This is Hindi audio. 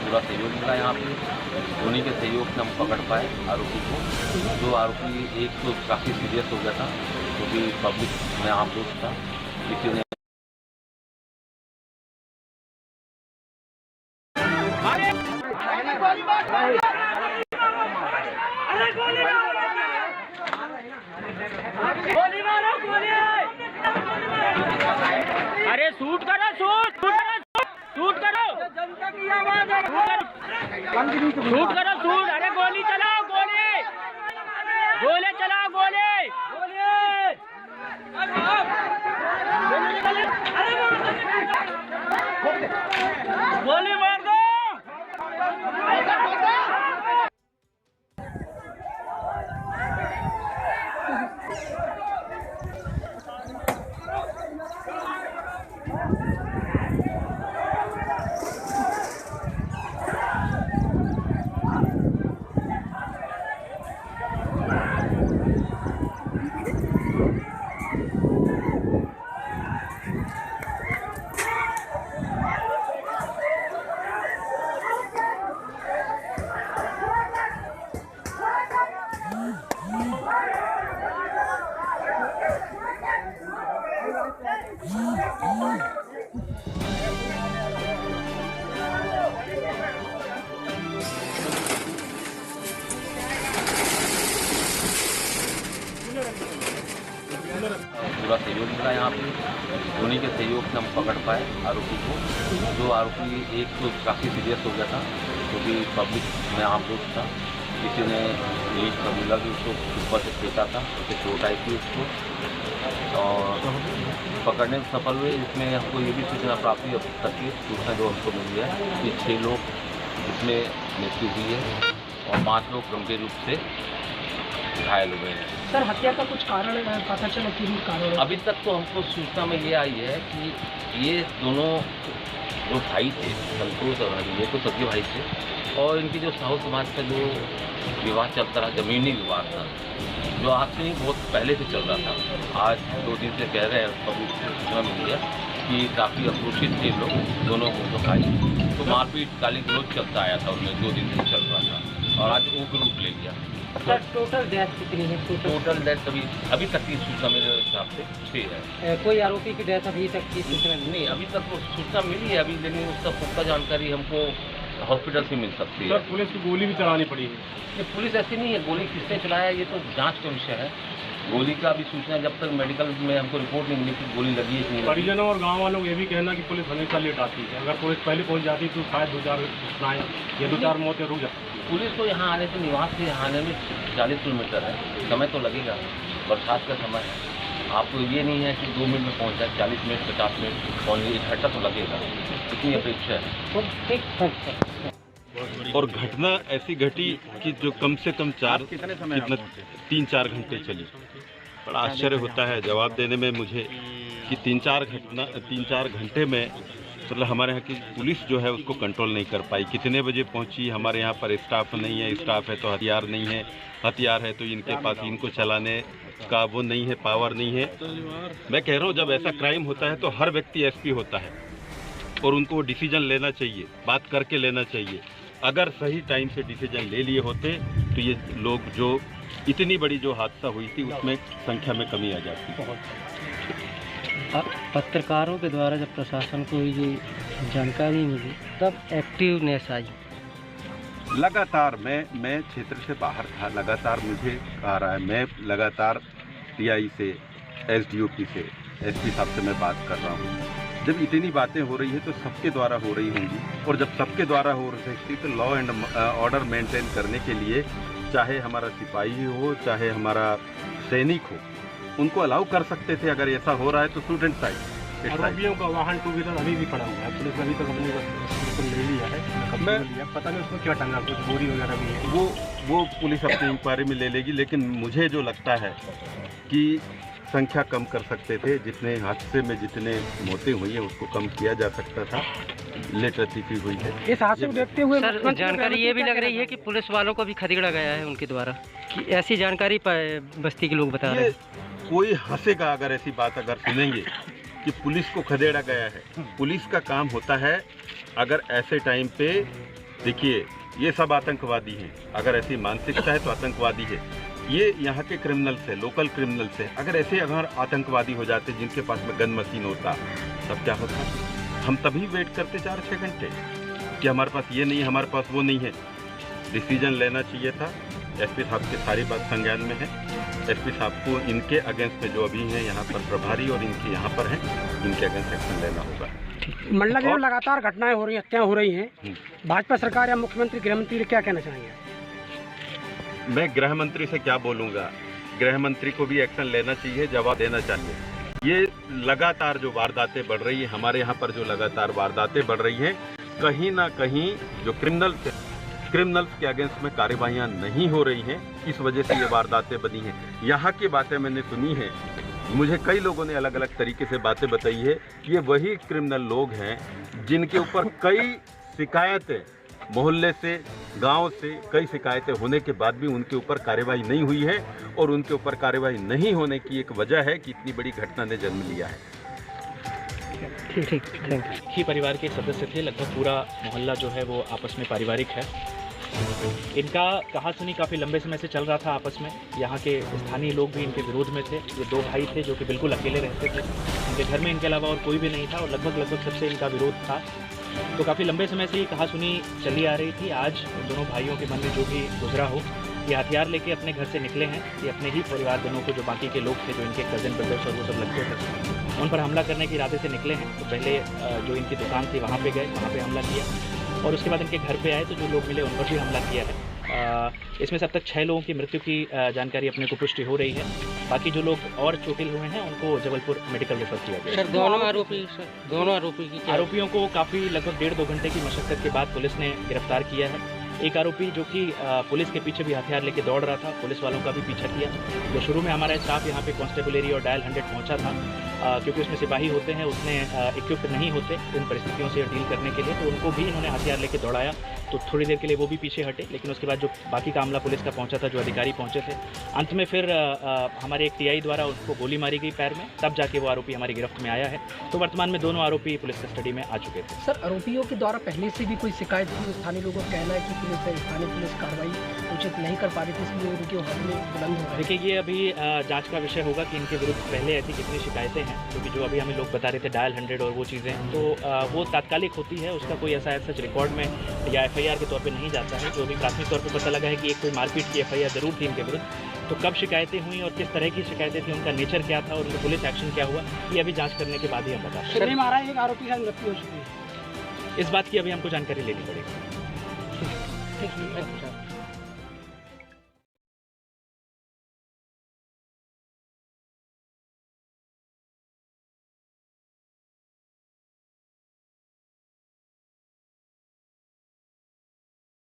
पूरा सहयोग मिला यहाँ पे। उन्हीं के सहयोग से हम पकड़ पाए आरोपी को। जो आरोपी एक तो काफ़ी सीरियस हो गया था, क्योंकि पब्लिक में आम लोग था, किसी ने अरे शूट करो, शूट करो, जनता की आवाज है, शूट करो, शूट। अरे गोली चलाओ, गोली चलाओ, गोली मार दो। पूरा सहयोग मिला यहाँ पे। उन्हीं के सहयोग से हम पकड़ पाए आरोपी को। जो आरोपी एक तो काफ़ी सीरियस हो गया था, क्योंकि पब्लिक में आम लोग था, किसी ने एक मिला कि उसको ऊपर से फेंका था, उससे चोट आई थी उसको, और पकड़ने में सफल हुए। इसमें हमको ये भी सूचना प्राप्त हुई, अब तक की सूचना जो हमको मिली है कि 6 लोग इसमें मृत्यु हुई है और 5 लोग गंभीर रूप से घायल हुए हैं। सर, हत्या का कुछ कारण पता चला कि कारण? अभी तक तो हमको सूचना में ये आई है कि ये दोनों जो भाई थे, संतोष और हरि, ये तो सगे भाई थे, और इनकी जो साहू समाज का जो विवाद चलता रहा, जमीनी विवाद था, जो आज से नहीं बहुत पहले से चल रहा था। आज 2 दिन से कह रहे हैं, पब्लिक से सूचना मिली है कि काफ़ी आक्रोशित थे लोग, दोनों जो भाई, तो मारपीट गाली गलौज चलता आया था उनमें, 2 दिन से चल रहा था, और आज उग्र रूप ले लिया। सर, टोटल डेथ कितनी है? टोटल डेथ अभी तक की सूचना मेरे हिसाब से 6 है। कोई आरोपी की डेथ अभी तक की सूचना नहीं, अभी तक वो सूचना मिली है अभी, लेकिन उसका पुख्ता जानकारी हमको हॉस्पिटल से मिल सकती है। सर, पुलिस को गोली भी चलानी पड़ी है। ये पुलिस ऐसी नहीं है, गोली किसने चलाया ये तो जांच का विषय है। गोली का भी सूचना जब तक मेडिकल में हमको रिपोर्ट नहीं मिली कि गोली लगी है कि नहीं। परिजनों और गांव वालों को ये भी कहना कि पुलिस हमेशा लेट आती है। अगर पुलिस पहले पहुंच जाती तो शायद 2-4 घटनाएं या 2-4 मौतें रुक जाती। पुलिस को यहाँ आने से, निवास से यहाँ आने में 40 किलोमीटर है, समय तो लगेगा, बरसात का समय है। आपको ये नहीं है कि 2 मिनट में पहुँच जाए, 40 मिनट 50 मिनट पहुँचने, 1 घंटा तो लगेगा, इतनी अपेक्षा है। और घटना ऐसी घटी कि जो कम से कम 3-4 घंटे चली। बड़ा आश्चर्य होता है जवाब देने में मुझे कि 3-4 घंटे में मतलब हमारे यहाँ की पुलिस जो है उसको कंट्रोल नहीं कर पाई। कितने बजे पहुंची, हमारे यहाँ पर स्टाफ नहीं है, स्टाफ है तो हथियार नहीं है, हथियार है तो इनके पास इनको चलाने का वो नहीं है, पावर नहीं है। मैं कह रहा हूँ जब ऐसा क्राइम होता है तो हर व्यक्ति एसपी होता है और उनको डिसीजन लेना चाहिए, बात करके लेना चाहिए। अगर सही टाइम से डिसीजन ले लिए होते तो ये लोग जो इतनी बड़ी जो हादसा हुई थी उसमें संख्या में कमी आ जाती। पत्रकारों के द्वारा जब प्रशासन को ये जानकारी मिली तब एक्टिवनेस आई। लगातार मैं क्षेत्र से बाहर था, लगातार मुझे आ रहा है, मैं लगातार टीआई से, एसडीओपी से, एसपी साहब से मैं बात कर रहा हूँ। जब इतनी बातें हो रही है तो सबके द्वारा हो रही होंगी, और जब सबके द्वारा हो रही थी तो लॉ एंड ऑर्डर मेंटेन करने के लिए चाहे हमारा सिपाही हो, चाहे हमारा सैनिक हो, उनको अलाउ कर सकते थे। अगर ऐसा हो रहा है तो स्टूडेंट साइड आरोपियों का वाहन 2 व्हीलर अभी भी पड़ा हुआ है, पुलिस अभी तक अपने ले लिया है। मैं पता नहीं उसको क्या टंगा, कुछ बोरी वगैरह भी है, वो पुलिस अपनी इंक्वायरी में ले लेगी। लेकिन मुझे जो लगता है कि संख्या कम कर सकते थे, जितने हादसे में जितने मौतें हुई हैं उसको कम किया जा सकता था। लेट लतीफ़ी हुई है। इस हादसे को देखते हुए सर जानकारी ये भी लग रही है कि पुलिस वालों को भी खदेड़ा गया है उनके द्वारा, कि ऐसी जानकारी बस्ती के लोग बता रहे ये हैं। कोई हंसेगा अगर ऐसी बात अगर सुनेंगे कि पुलिस को खदेड़ा गया है। पुलिस का काम होता है, अगर ऐसे टाइम पे देखिए ये सब आतंकवादी हैं, अगर ऐसी मानसिकता है तो आतंकवादी है। ये यहाँ के क्रिमिनल्स है, लोकल क्रिमिनल्स है। अगर ऐसे अगर आतंकवादी हो जाते जिनके पास में गन मशीन होता तब क्या होता? हम तभी वेट करते 4-6 घंटे कि हमारे पास ये नहीं है, हमारे पास वो नहीं है। डिसीजन लेना चाहिए था। एसपी साहब की सारी बात संज्ञान में है। एसपी साहब को इनके अगेंस्ट में जो अभी हैं यहाँ पर प्रभारी और इनके यहाँ पर हैं, इनके अगेंस्ट एक्शन लेना होगा। मंडला में लगातार घटनाएं हो रही हैं, हत्याएं हो रही हैं, भाजपा सरकार या मुख्यमंत्री गृह मंत्री क्या कहना चाहेंगे? मैं गृह मंत्री से क्या बोलूँगा? गृह मंत्री को भी एक्शन लेना चाहिए, जवाब देना चाहिए। ये लगातार जो वारदातें बढ़ रही है, हमारे यहाँ पर जो लगातार वारदातें बढ़ रही हैं, कहीं ना कहीं जो क्रिमिनल्स के अगेंस्ट में कार्यवाहियाँ नहीं हो रही हैं, इस वजह से ये वारदातें बनी हैं। यहाँ की बातें मैंने सुनी हैं, मुझे कई लोगों ने अलग अलग तरीके से बातें बताई है। ये वही क्रिमिनल लोग हैं जिनके ऊपर कई शिकायतें मोहल्ले से, गांव से कई शिकायतें होने के बाद भी उनके ऊपर कार्यवाही नहीं हुई है, और उनके ऊपर कार्यवाही नहीं होने की एक वजह है कि इतनी बड़ी घटना ने जन्म लिया है। ठीक, थैंक यू। ही परिवार के सदस्य थे। लगभग पूरा मोहल्ला जो है वो आपस में पारिवारिक है। इनका कहासुनी काफ़ी लंबे समय से चल रहा था आपस में। यहाँ के स्थानीय लोग भी इनके विरोध में थे। ये 2 भाई थे जो कि बिल्कुल अकेले रहते थे। इनके घर में इनके अलावा और कोई भी नहीं था, और लगभग सबसे इनका विरोध था। तो काफ़ी लंबे समय से ये कहासुनी चली आ रही थी। आज दोनों भाइयों के मन में जो भी गुजरा हो, ये हथियार लेके अपने घर से निकले हैं। ये अपने ही परिवारजनों को, जो बाकी के लोग थे, जो इनके कज़न ब्रदर्स और वो सब लगते थे, उन पर हमला करने के इरादे से निकले हैं। तो पहले जो इनकी दुकान थी वहाँ पे गए, वहाँ पे हमला किया, और उसके बाद इनके घर पे आए तो जो लोग मिले उन पर भी हमला किया है। इसमें से अब तक 6 लोगों की मृत्यु की जानकारी अपने को पुष्टि हो रही है। बाकी जो लोग और चोटिल हुए हैं उनको जबलपुर मेडिकल रेफर किया गया। सर दोनों आरोपियों को काफ़ी लगभग 1.5-2 घंटे की मशक्कत के बाद पुलिस ने गिरफ्तार किया है। एक आरोपी जो कि पुलिस के पीछे भी हथियार लेके दौड़ रहा था, पुलिस वालों का भी पीछा किया। जो शुरू में हमारा स्टाफ यहाँ पे कांस्टेबलरी और डायल 100 पहुँचा था, क्योंकि उसमें सिपाही होते हैं, उसने इक्विप्ड नहीं होते इन परिस्थितियों से डील करने के लिए, तो उनको भी इन्होंने हथियार लेके दौड़ाया। तो थोड़ी देर के लिए वो भी पीछे हटे, लेकिन उसके बाद जो बाकी का मामला पुलिस का पहुंचा था, जो अधिकारी पहुंचे थे, अंत में फिर हमारे एक टीआई द्वारा उसको गोली मारी गई पैर में, तब जाके वो आरोपी हमारी गिरफ्त में आया है। तो वर्तमान में दोनों आरोपी पुलिस कस्टडी में आ चुके थे। सर, आरोपियों के द्वारा पहले से भी कोई शिकायत थी? स्थानीय लोगों का कहना है कि स्थानीय पुलिस कार्रवाई उचित नहीं कर पा रही थी, इसलिए उनके हाथ में बुलंद हो। देखिए, ये अभी जांच का विषय होगा कि इनके विरुद्ध पहले ऐसी कितनी शिकायतें हैं, क्योंकि जो अभी हमें लोग बता रहे थे डायल 100 और वो चीज़ें, तो वो तात्कालिक होती है, उसका कोई ऐसा सच रिकॉर्ड में या FIR के तौर पर नहीं जाता है। जो अभी प्राथमिक तौर पर पता लगा है कि एक कोई मारपीट की FIR जरूर थी इनके विरुद्ध। तो कब शिकायतें हुई और किस तरह की शिकायतें थी, उनका नेचर क्या था और उनका पुलिस एक्शन क्या हुआ, ये अभी जांच करने के बाद ही हम बता सकते हैं। हमारा एक आरोपी का मृत्यु हो चुकी है, इस बात की अभी हमको जानकारी लेनी पड़ेगी। ठीक है।